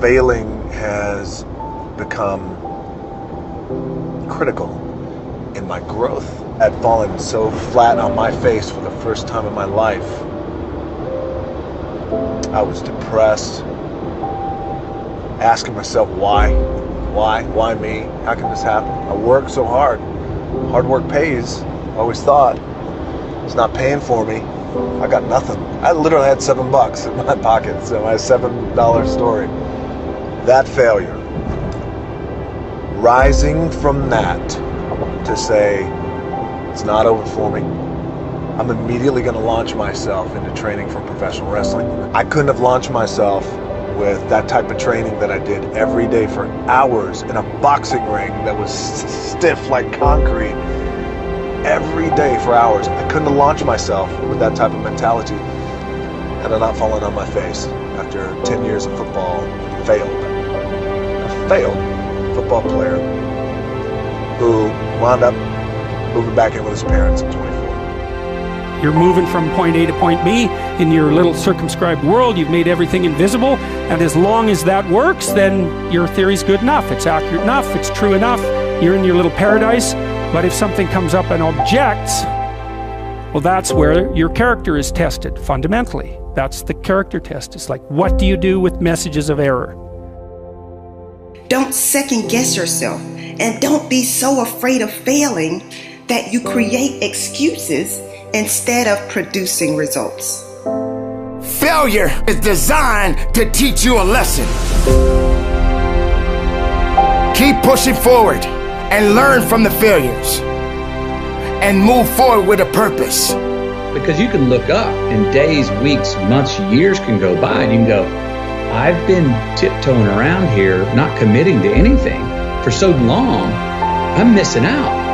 Failing has become critical in my growth. I'd fallen so flat on my face for the first time in my life. I was depressed, asking myself why me? How can this happen? I work so hard. Hard work pays. I always thought. It's not paying for me. I got nothing. I literally had $7 in my pocket, so my $7 story. That failure. Rising from that to say, it's not over for me. I'm immediately going to launch myself into training for professional wrestling. I couldn't have launched myself with that type of training that I did every day for hours in a boxing ring that was stiff like concrete. Every day for hours. I couldn't have launched myself with that type of mentality had I not fallen on my face after 10 years of football and failed. A failed football player who wound up moving back in with his parents at 24. You're moving from point A to point B in your little circumscribed world. You've made everything invisible, and as long as that works, then your theory's good enough. It's accurate enough. It's true enough. You're in your little paradise. But if something comes up and objects, well, that's where your character is tested fundamentally. That's the character test. It's like, what do you do with messages of error? Don't second guess yourself, and don't be so afraid of failing that you create excuses instead of producing results. Failure is designed to teach you a lesson. Keep pushing forward and learn from the failures and move forward with a purpose. Because you can look up and days, weeks, months, years can go by and you can go, I've been tiptoeing around here, not committing to anything for so long, I'm missing out.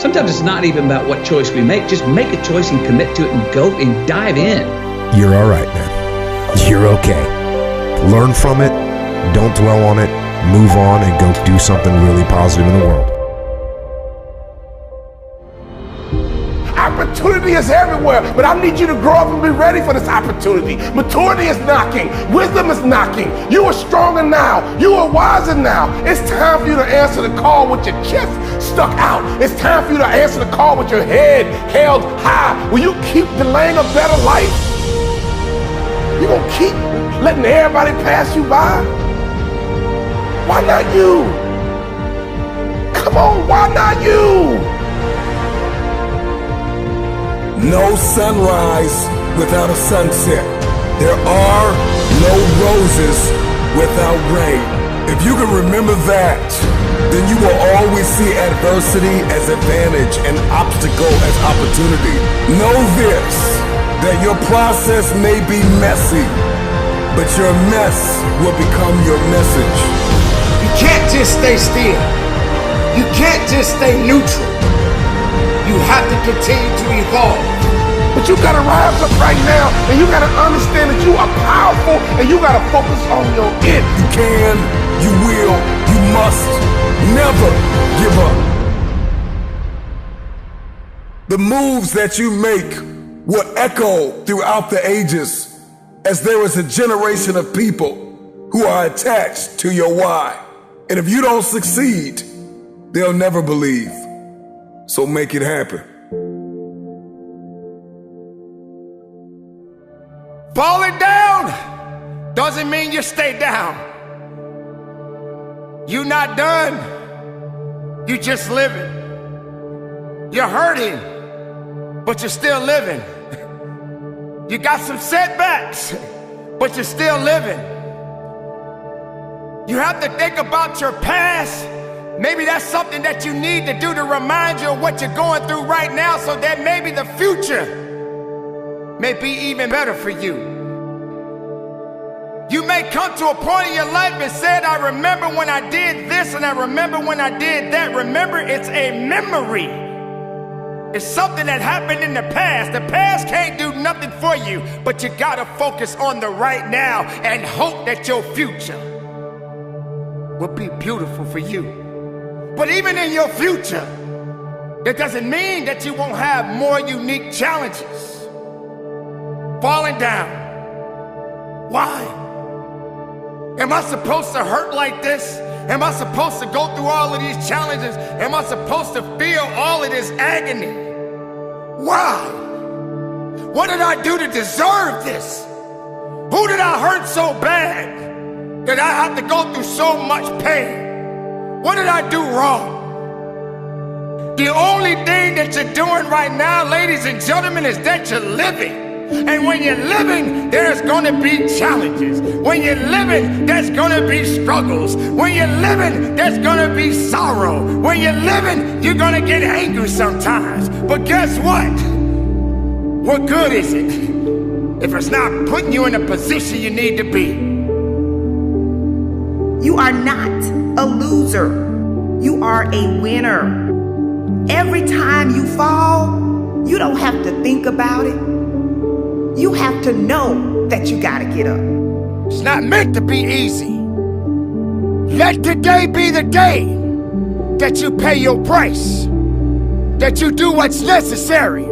Sometimes it's not even about what choice we make. Just make a choice and commit to it and go and dive in. You're all right, man. You're okay. Learn from it. Don't dwell on it. Move on and go do something really positive in the world. Opportunity is everywhere, but I need you to grow up and be ready for this opportunity. Maturity is knocking. Wisdom is knocking. You are stronger now. You are wiser now. It's time for you to answer the call with your chest stuck out. It's time for you to answer the call with your head held high. Will you keep delaying a better life? You gonna keep letting everybody pass you by? Why not you? Come on, why not you? No sunrise without a sunset. There are no roses without rain. If you can remember that, then you will always see adversity as advantage and obstacle as opportunity. Know this, that your process may be messy, but your mess will become your message. You can't just stay still. You can't just stay neutral. You have to continue to evolve. But you gotta rise up right now, and you gotta understand that you are powerful, and you gotta focus on your it. You can, you will, you must never give up. The moves that you make will echo throughout the ages, as there is a generation of people who are attached to your why. And if you don't succeed, they'll never believe. So make it happen. Falling down doesn't mean you stay down. You're not done. You just living. You're hurting, but you're still living. You got some setbacks, but you're still living. You have to think about your past. Maybe that's something that you need to do to remind you of what you're going through right now, so that maybe the future may be even better for you. You may come to a point in your life and said, I remember when I did this and I remember when I did that. Remember, it's a memory. It's something that happened in the past. The past can't do nothing for you, but you gotta focus on the right now and hope that your future will be beautiful for you. But even in your future, that doesn't mean that you won't have more unique challenges. Falling down. Why? Am I supposed to hurt like this? Am I supposed to go through all of these challenges? Am I supposed to feel all of this agony? Why? What did I do to deserve this? Who did I hurt so bad that I have to go through so much pain? What did I do wrong? The only thing that you're doing right now, ladies and gentlemen, is that you're living. And when you're living, there's gonna be challenges. When you're living, there's gonna be struggles. When you're living, there's gonna be sorrow. When you're living, you're gonna get angry sometimes. But guess what? What good is it if it's not putting you in a position you need to be? You are not a loser. You are a winner. Every time you fall, you don't have to think about it. You have to know that you gotta get up. It's not meant to be easy. Let today be the day that you pay your price, that you do what's necessary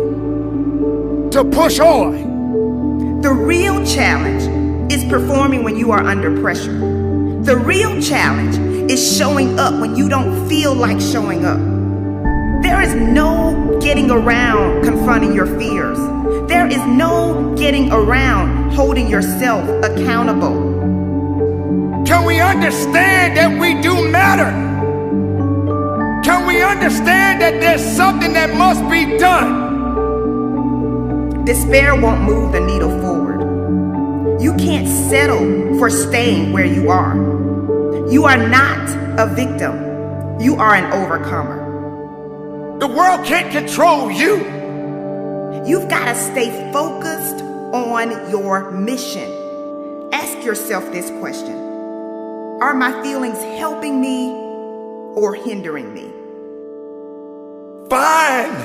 to push on. The real challenge is performing when you are under pressure. The real challenge is showing up when you don't feel like showing up. There is no getting around confronting your fears. There is no getting around holding yourself accountable. Can we understand that we do matter? Can we understand that there's something that must be done? Despair won't move the needle forward. You can't settle for staying where you are. You are not a victim. You are an overcomer. The world can't control you. You've got to stay focused on your mission. Ask yourself this question. Are my feelings helping me or hindering me? Find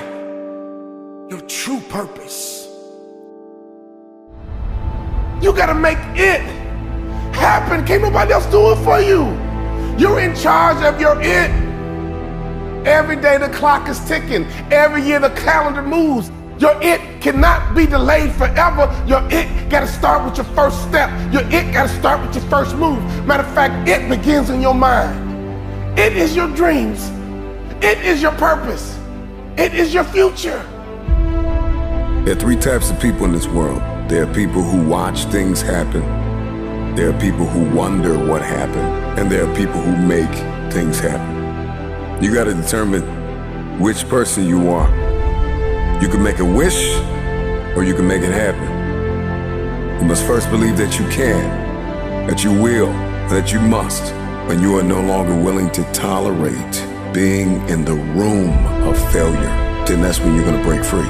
your true purpose. You gotta make it happen. Can't nobody else do it for you. You're in charge of your it. Every day the clock is ticking. Every year the calendar moves. Your it cannot be delayed forever. Your it gotta start with your first step. Your it gotta start with your first move. Matter of fact, it begins in your mind. It is your dreams. It is your purpose. It is your future. There are three types of people in this world. There are people who watch things happen. There are people who wonder what happened. And there are people who make things happen. You got to determine which person you are. You can make a wish, or you can make it happen. You must first believe that you can, that you will, that you must, when you are no longer willing to tolerate being in the room of failure. Then that's when you're going to break free.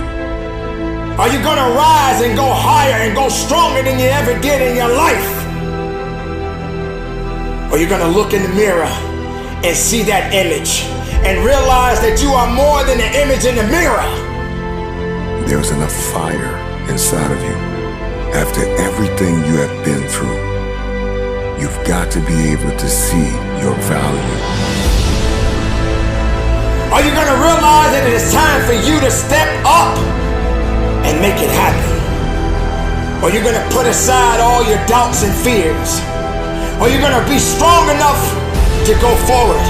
Are you gonna rise and go higher and go stronger than you ever did in your life? Or you're gonna look in the mirror and see that image and realize that you are more than the image in the mirror? There's enough fire inside of you. After everything you have been through, you've got to be able to see your value. Are you gonna realize that it is time for you to step up and make it happen? Or you're gonna put aside all your doubts and fears? Or you're gonna be strong enough to go forward?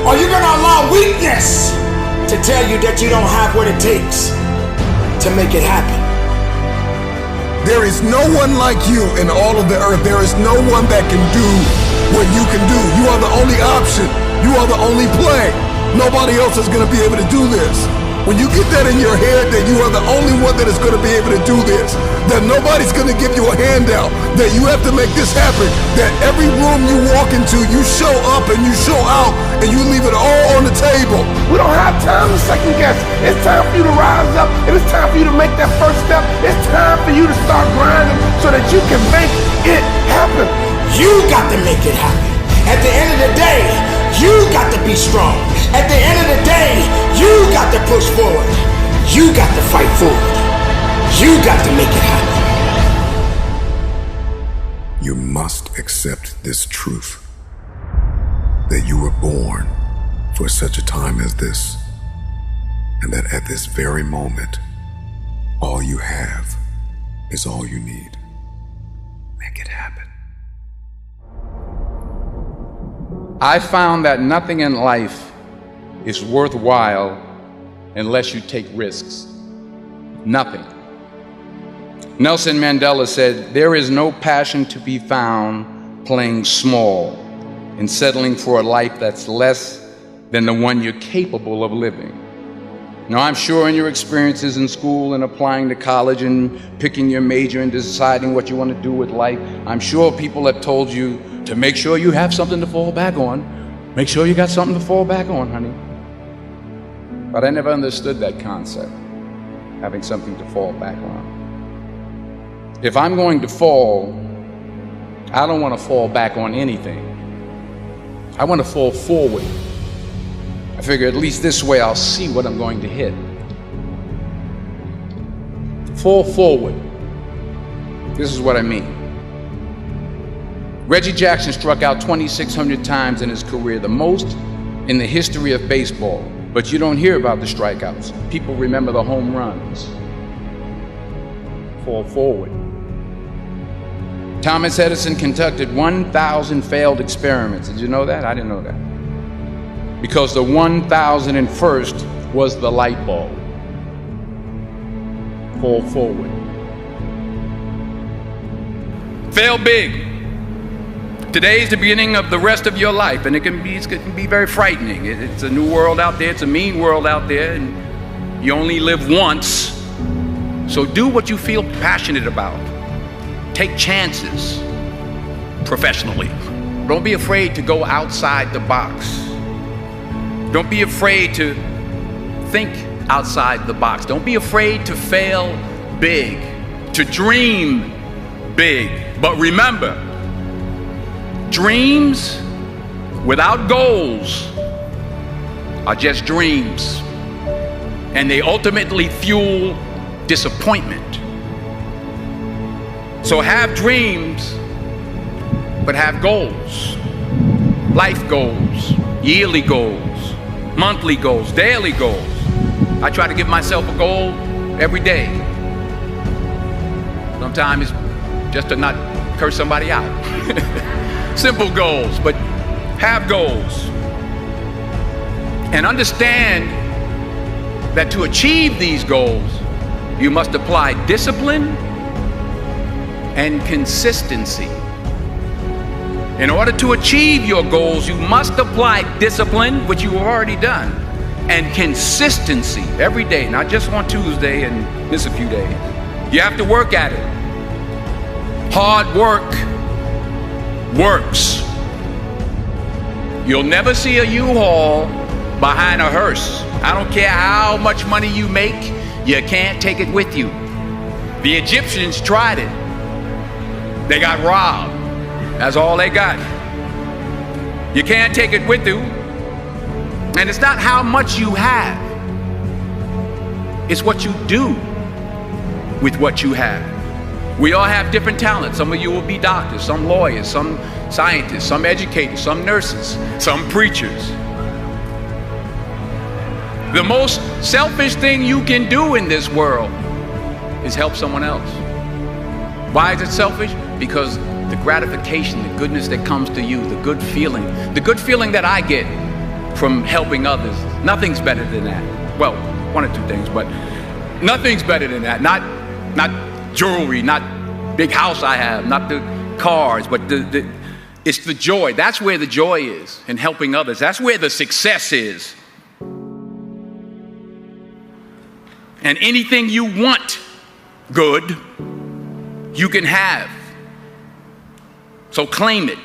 Or you're gonna allow weakness to tell you that you don't have what it takes to make it happen? There is no one like you in all of the earth. There is no one that can do what you can do. You are the only option. You are the only play. Nobody else is gonna be able to do this. When you get that in your head that you are the only one that is going to be able to do this, that nobody's going to give you a handout, that you have to make this happen, that every room you walk into, you show up and you show out and you leave it all on the table. We don't have time to second guess. It's time for you to rise up, and it's time for you to make that first step. It's time for you to start grinding so that you can make it happen. You got to make it happen. At the end of the day, you got to be strong. At the end of the day, you got to push forward. You got to fight forward. You got to make it happen. You must accept this truth, that you were born for such a time as this, and that at this very moment, all you have is all you need. Make it happen. I found that nothing in life is worthwhile unless you take risks. Nothing. Nelson Mandela said, "There is no passion to be found playing small and settling for a life that's less than the one you're capable of living." Now, I'm sure in your experiences in school and applying to college and picking your major and deciding what you want to do with life, I'm sure people have told you to make sure you have something to fall back on. Make sure you got something to fall back on, honey. But I never understood that concept, having something to fall back on. If I'm going to fall, I don't want to fall back on anything. I want to fall forward. I figure at least this way I'll see what I'm going to hit. Fall forward. This is what I mean. Reggie Jackson struck out 2,600 times in his career, the most in the history of baseball. But you don't hear about the strikeouts. People remember the home runs. Fall forward. Thomas Edison conducted 1,000 failed experiments. Did you know that? I didn't know that. Because the 1,001st was the light bulb. Fall forward. Fail big. Today is the beginning of the rest of your life, and it can be very frightening. It's a new world out there. It's a mean world out there, and you only live once. So do what you feel passionate about. Take chances professionally. Don't be afraid to go outside the box. Don't be afraid to think outside the box. Don't be afraid to fail big, to dream big. But remember, dreams without goals are just dreams, and they ultimately fuel disappointment. So have dreams, but have goals. Life goals, yearly goals, monthly goals, daily goals. I try to give myself a goal every day. Sometimes it's just to not curse somebody out. Simple goals, but have goals. And understand that to achieve these goals, you must apply discipline and consistency. In order to achieve your goals, you must apply discipline, which you have already done, and consistency every day, not just on Tuesday and miss a few days. You have to work at it. Hard work works. You'll never see a U-Haul behind a hearse. I don't care how much money you make, you can't take it with you. The Egyptians tried it. They got robbed. That's all they got. You can't take it with you. And it's not how much you have. It's what you do with what you have. We all have different talents. Some of you will be doctors, some lawyers, some scientists, some educators, some nurses, some preachers. The most selfish thing you can do in this world is help someone else. Why is it selfish? Because the gratification, the goodness that comes to you, the good feeling that I get from helping others, nothing's better than that. Well, one or two things, but nothing's better than that. Not jewelry, not big house I have, not the cars, but it's the joy. That's where the joy is, in helping others. That's where the success is. And anything you want good, you can have. So claim it.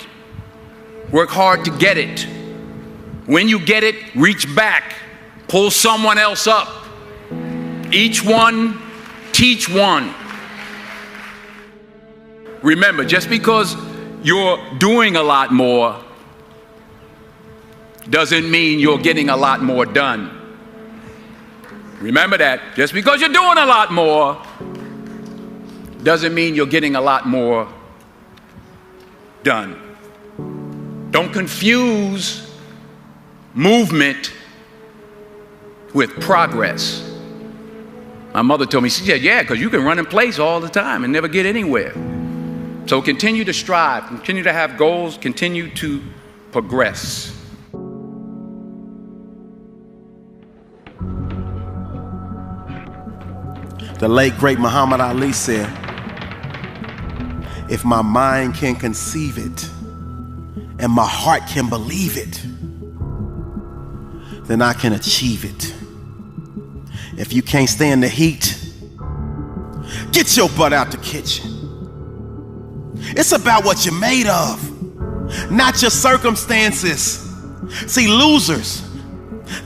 Work hard to get it. When you get it, reach back. Pull someone else up. Each one, teach one. Remember, just because you're doing a lot more doesn't mean you're getting a lot more done. Remember that. Just because you're doing a lot more doesn't mean you're getting a lot more done. Don't confuse movement with progress. My mother told me, she said, yeah, because you can run in place all the time and never get anywhere. So continue to strive, continue to have goals, continue to progress. The late, great Muhammad Ali said, if my mind can conceive it and my heart can believe it, then I can achieve it. If you can't stand the heat, get your butt out the kitchen. It's about what you're made of, not your circumstances. See, losers,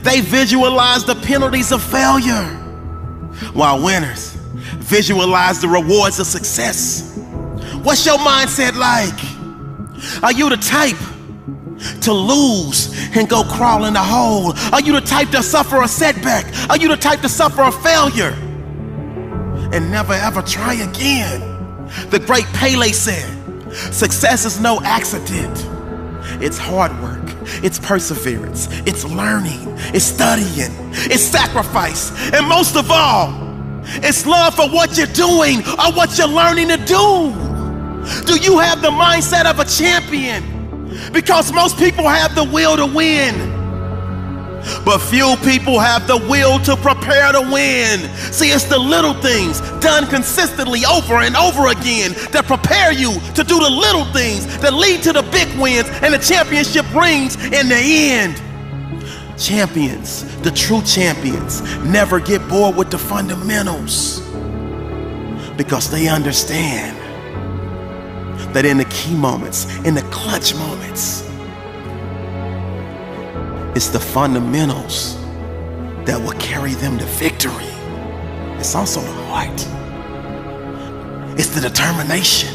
they visualize the penalties of failure, while winners visualize the rewards of success. What's your mindset like? Are you the type to lose and go crawl in the hole? Are you the type to suffer a setback? Are you the type to suffer a failure and never ever try again? The great Pele said, success is no accident. It's hard work, it's perseverance, it's learning, it's studying, it's sacrifice, and most of all, it's love for what you're doing or what you're learning to do. Do you have the mindset of a champion? Because most people have the will to win, but few people have the will to prepare to win. See, it's the little things done consistently over and over again that prepare you to do the little things that lead to the big wins and the championship rings in the end. Champions, the true champions, never get bored with the fundamentals because they understand that in the key moments, in the clutch moments, it's the fundamentals that will carry them to victory. It's also the heart. It's the determination.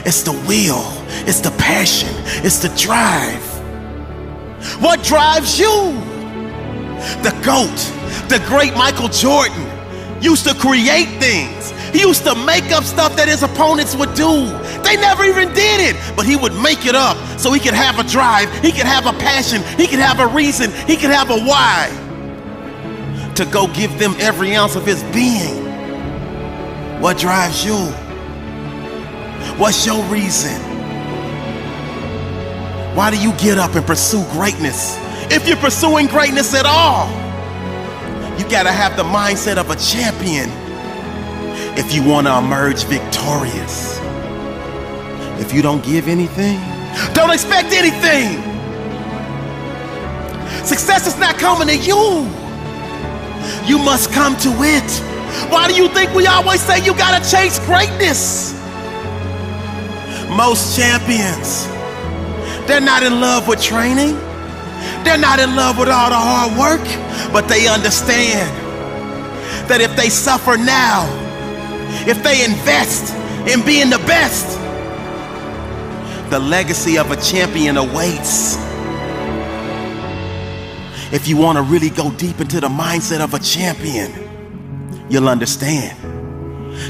It's the will. It's the passion. It's the drive. What drives you? The GOAT, the great Michael Jordan, used to create things. He used to make up stuff that his opponents would do. They never even did it, but he would make it up so he could have a drive, he could have a passion, he could have a reason, he could have a why to go give them every ounce of his being. What drives you? What's your reason? Why do you get up and pursue greatness? If you're pursuing greatness at all, you gotta have the mindset of a champion if you want to emerge victorious. If you don't give anything, don't expect anything. Success is not coming to you. You must come to it. Why do you think we always say you gotta chase greatness? Most champions, they're not in love with training. They're not in love with all the hard work, but they understand that if they suffer now, if they invest in being the best, the legacy of a champion awaits. If you want to really go deep into the mindset of a champion, you'll understand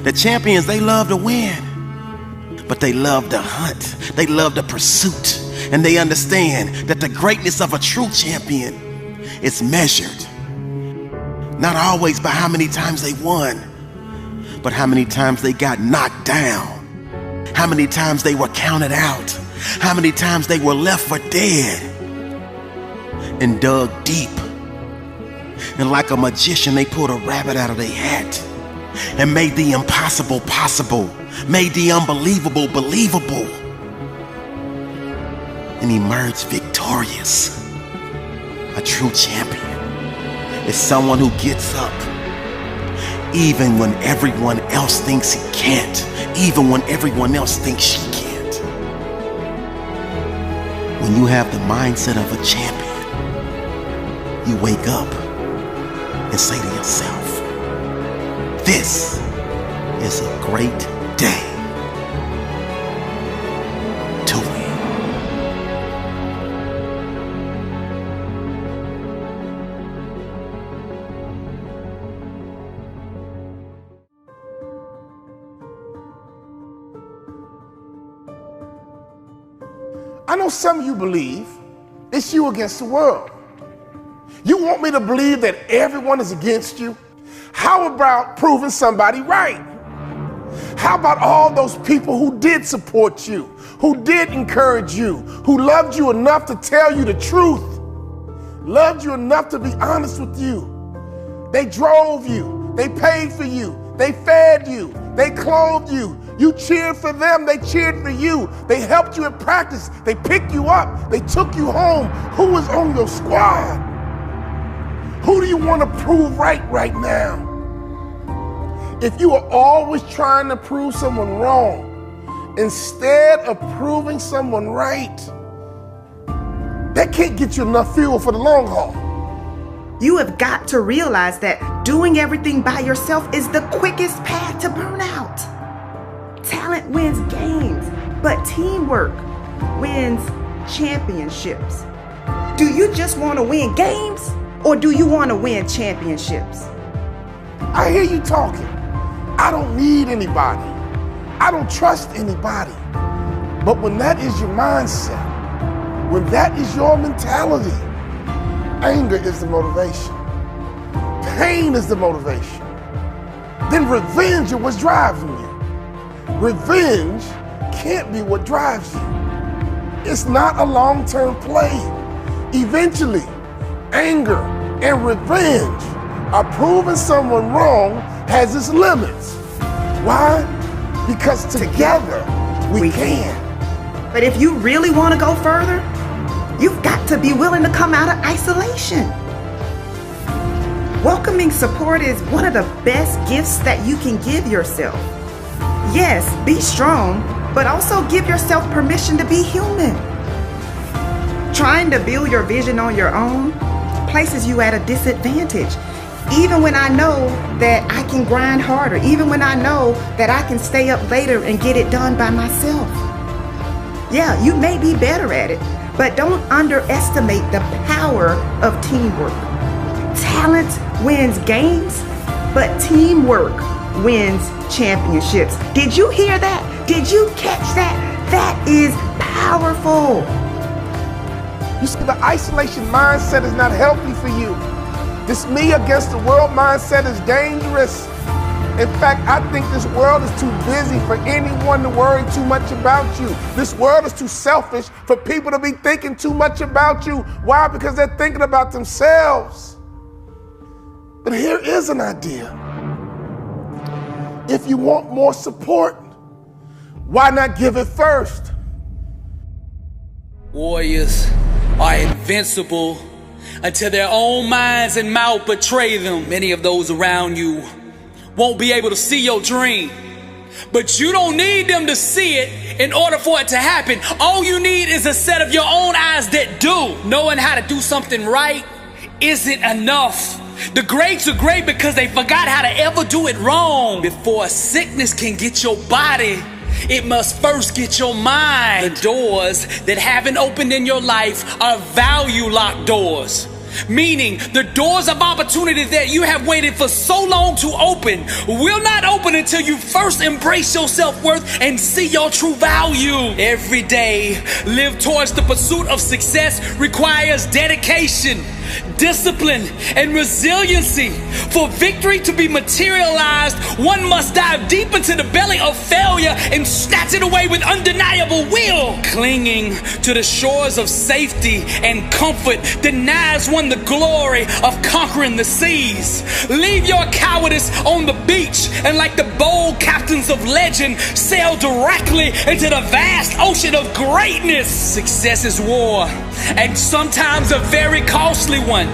that champions, they love to win, but they love the hunt. They love the pursuit. And they understand that the greatness of a true champion is measured not always by how many times they won, but how many times they got knocked down, how many times they were counted out, how many times they were left for dead and dug deep. And like a magician, they pulled a rabbit out of their hat and made the impossible possible, made the unbelievable believable, and emerged victorious. A true champion is someone who gets up even when everyone else thinks he can't, even when everyone else thinks she can't. When you have the mindset of a champion, you wake up and say to yourself, this is a great day to win. I know some of you believe it's you against the world. You want me to believe that everyone is against you? How about proving somebody right? How about all those people who did support you, who did encourage you, who loved you enough to tell you the truth, loved you enough to be honest with you? They drove you, they paid for you, they fed you, they clothed you. You cheered for them, they cheered for you. They helped you in practice, they picked you up, they took you home. Who was on your squad? Who do you want to prove right now? If you are always trying to prove someone wrong instead of proving someone right, that can't get you enough fuel for the long haul. You have got to realize that doing everything by yourself is the quickest path to burnout. Talent wins games, but teamwork wins championships. Do you just want to win games, or do you want to win championships? I hear you talking. I don't need anybody. I don't trust anybody. But when that is your mindset, when that is your mentality, anger is the motivation. Pain is the motivation. Then revenge is what's driving you. Revenge can't be what drives you. It's not a long-term play. Eventually, anger and revenge are proving someone wrong has its limits. Why? Because together we can. But if you really want to go further, you've got to be willing to come out of isolation. Welcoming support is one of the best gifts that you can give yourself. Yes, be strong, but also give yourself permission to be human. Trying to build your vision on your own places you at a disadvantage. Even when I know that I can grind harder, even when I know that I can stay up later and get it done by myself. Yeah, you may be better at it, but don't underestimate the power of teamwork. Talent wins games, but teamwork wins championships. Did you hear that? Did you catch that? That is powerful. You see, the isolation mindset is not healthy for you. This me against the world mindset is dangerous. In fact, I think this world is too busy for anyone to worry too much about you. This world is too selfish for people to be thinking too much about you. Why? Because they're thinking about themselves. But here is an idea. If you want more support, why not give it first? Warriors are invincible until their own minds and mouth betray them. Many of those around you won't be able to see your dream, but you don't need them to see it in order for it to happen. All you need is a set of your own eyes that do. Knowing how to do something right isn't enough. The greats are great because they forgot how to ever do it wrong. Before sickness can get your body, it must first get your mind. The doors that haven't opened in your life are value locked doors. Meaning the doors of opportunity that you have waited for so long to open will not open until you first embrace your self-worth and see your true value. Every day, live towards the pursuit of success requires dedication, discipline, and resiliency. For victory to be materialized, one must dive deep into the belly of failure and snatch it away with undeniable will. Clinging to the shores of safety and comfort denies one the glory of conquering the seas. Leave your cowardice on the beach and, like the bold captains of legend, sail directly into the vast ocean of greatness. Success is war, and sometimes a very costly one.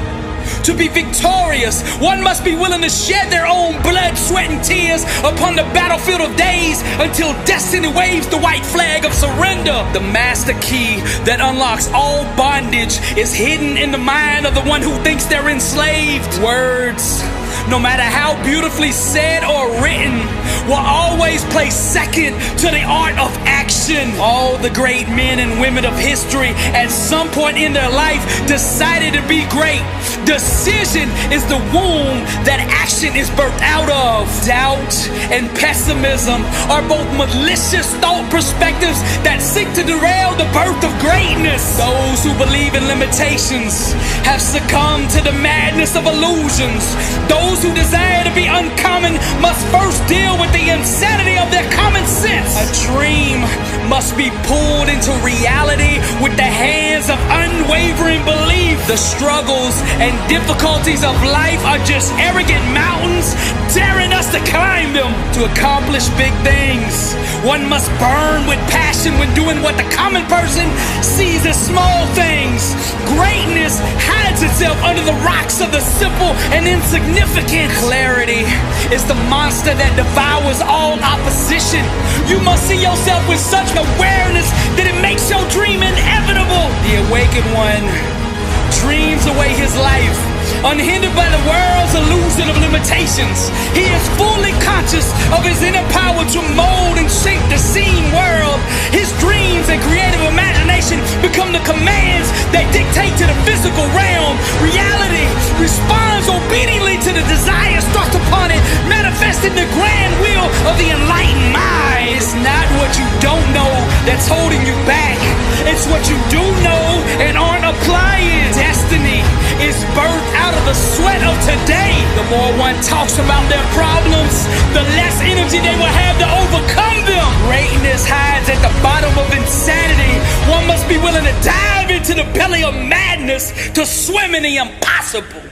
To be victorious, one must be willing to shed their own blood, sweat, and tears upon the battlefield of days until destiny waves the white flag of surrender. The master key that unlocks all bondage is hidden in the mind of the one who thinks they're enslaved. Words, no matter how beautifully said or written, will always place second to the art of action. All the great men and women of history at some point in their life decided to be great. Decision is the womb that action is birthed out of. Doubt and pessimism are both malicious thought perspectives that seek to derail the birth of greatness. Those who believe in limitations have succumbed to the madness of illusions. Those Those who desire to be uncommon must first deal with the insanity of their common sense. A dream must be pulled into reality with the hands of unwavering belief. The struggles and difficulties of life are just arrogant mountains daring us to climb them. To accomplish big things, one must burn with passion when doing what the common person sees as small things. Greatness hides itself under the rocks of the simple and insignificant. Clarity is the monster that devours all opposition. You must see yourself with such awareness that it makes your dream inevitable. The awakened one dreams away his life, unhindered by the world's illusion of limitations. He is fully conscious of his inner power to mold and shape the seen world. His dreams and creative imagination become the commands that dictate to the physical realm. Reality responds obediently to the desires thrust upon it, manifesting the grand will of the enlightened mind. It's not what you don't know that's holding you back. It's what you do know and aren't applying. Destiny is birthed out of the sweat of today. The more one talks about their problems, the less energy they will have to overcome them. Greatness hides at the bottom of insanity. One must be willing to dive into the belly of madness to swim in the impossible.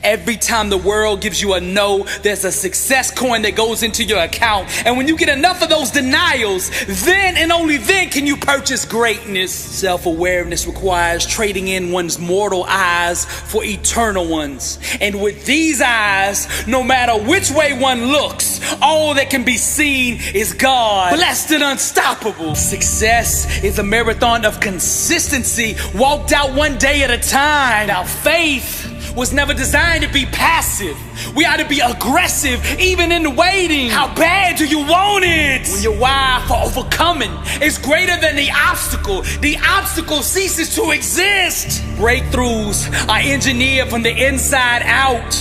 Every time the world gives you a no, there's a success coin that goes into your account. And when you get enough of those denials, then and only then can you purchase greatness. Self-awareness requires trading in one's mortal eyes for eternal ones. And with these eyes, no matter which way one looks, all that can be seen is God, blessed and unstoppable. Success is a marathon of consistency, walked out one day at a time. Now faith was never designed to be passive. We ought to be aggressive, even in the waiting. How bad do you want it? When your why for overcoming is greater than the obstacle ceases to exist. Breakthroughs are engineered from the inside out.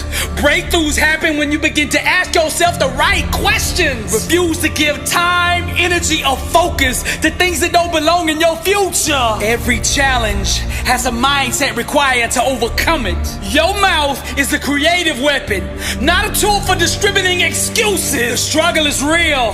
Breakthroughs happen when you begin to ask yourself the right questions. Refuse to give time, energy, or focus to things that don't belong in your future. Every challenge has a mindset required to overcome it. Your mouth is a creative weapon, not a tool for distributing excuses. The struggle is real,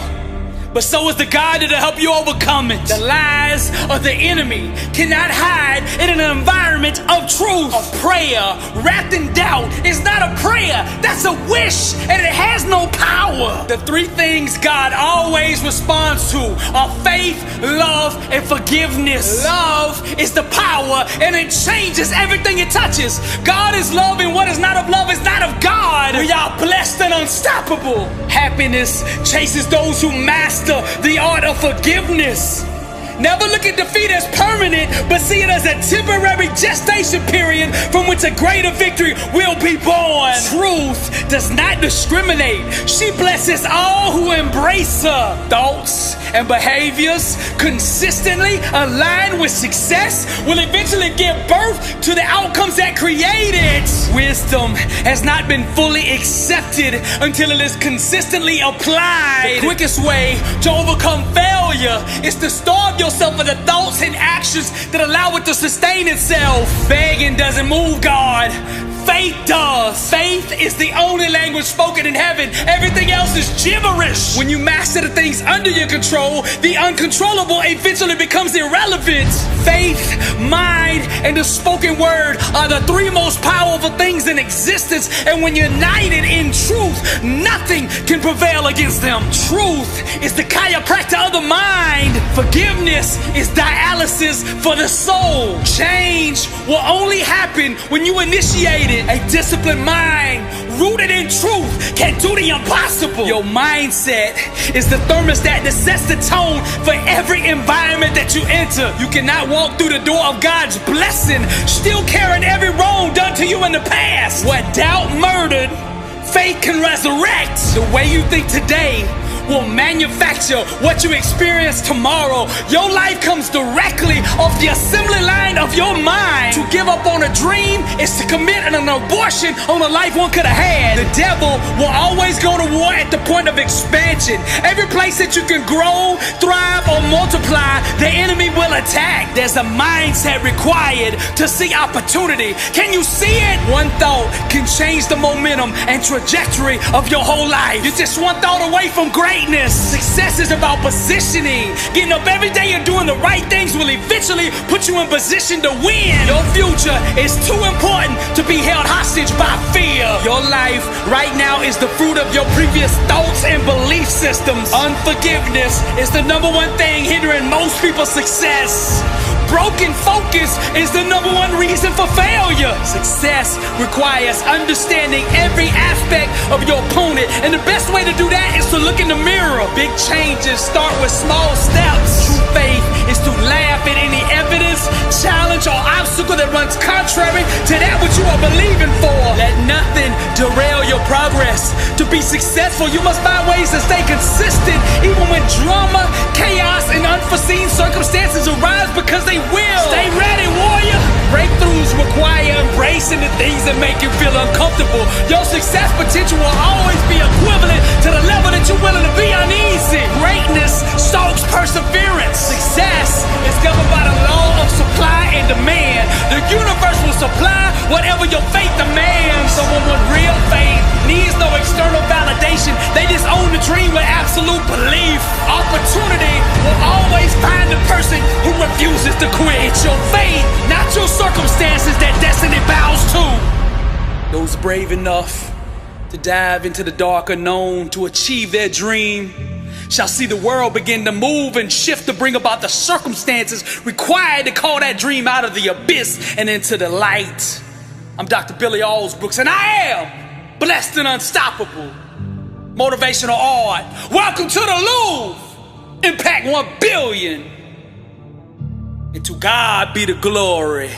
but so is the God that'll help you overcome it. The lies of the enemy cannot hide in an environment of truth. A prayer wrapped in doubt is not a prayer, that's a wish, and it has no power. The three things God always responds to are faith, love, and forgiveness. Love is the power, and it changes everything it touches. God is love, and what is not of love is not of God. We are blessed and unstoppable. Happiness chases those who master the art of forgiveness. Never look at defeat as permanent, but see it as a temporary gestation period from which a greater victory will be born. Truth does not discriminate. She blesses all who embrace her. Thoughts and behaviors consistently aligned with success will eventually give birth to the outcomes that create it. Wisdom has not been fully accepted until it is consistently applied. The quickest way to overcome failure is to starve yourself of the thoughts and actions that allow it to sustain itself. Begging doesn't move God. Faith does. Faith is the only language spoken in heaven. Everything else is gibberish. When you master the things under your control, the uncontrollable eventually becomes irrelevant. Faith, mind, and the spoken word are the three most powerful things in existence, and when united in truth, nothing can prevail against them. Truth is the chiropractor of the mind. Forgiveness is dialysis for the soul. Change will only happen when you initiate it. A disciplined mind rooted in truth can do the impossible. Your mindset is the thermostat that sets the tone for every environment that you enter. You cannot walk through the door of God's blessing still carrying every wrong done to you in the past. What doubt murdered, faith can resurrect. The way you think today will manufacture what you experience tomorrow. Your life comes directly off the assembly line of your mind. To give up on a dream is to commit an abortion on a life one could have had. The devil will always go to war at the point of expansion. Every place that you can grow, thrive, or multiply, the enemy will attack. There's a mindset required to see opportunity. Can you see it? One thought can change the momentum and trajectory of your whole life. You're just one thought away from greatness. Success is about positioning. Getting up every day and doing the right things will eventually put you in position to win. Your future is too important to be held hostage by fear. Your life right now is the fruit of your previous thoughts and belief systems. Unforgiveness is the number one thing hindering most people's success. Broken focus is the number one reason for failure. Success requires understanding every aspect of your opponent, and the best way to do that is to look in the mirror. Big changes start with small steps. True faith is to laugh at any evidence, challenge, or obstacle that runs contrary to that which you are believing for. Let nothing derail your progress. To be successful, you must find ways to stay consistent, even when drama, chaos, and unforeseen circumstances arise, because they will. Stay ready, warrior. Breakthroughs require embracing the things that make you feel uncomfortable. Your success potential will always be equivalent to the level that you're willing to be uneasy. Greatness stokes perseverance. Success is governed by the law of supply and demand. The universe will supply whatever your faith demands. Someone with real faith needs no external validation. They just own the dream with absolute belief. Opportunity will always find the person who refuses to quit. It's your faith, not your circumstances, that destiny bows to. Those brave enough to dive into the dark unknown to achieve their dream shall see the world begin to move and shift to bring about the circumstances required to call that dream out of the abyss and into the light. I'm Dr. Billy Alsbrooks, and I am blessed and unstoppable. Motivational art. Welcome to the Louvre. Impact 1 billion. And to God be the glory.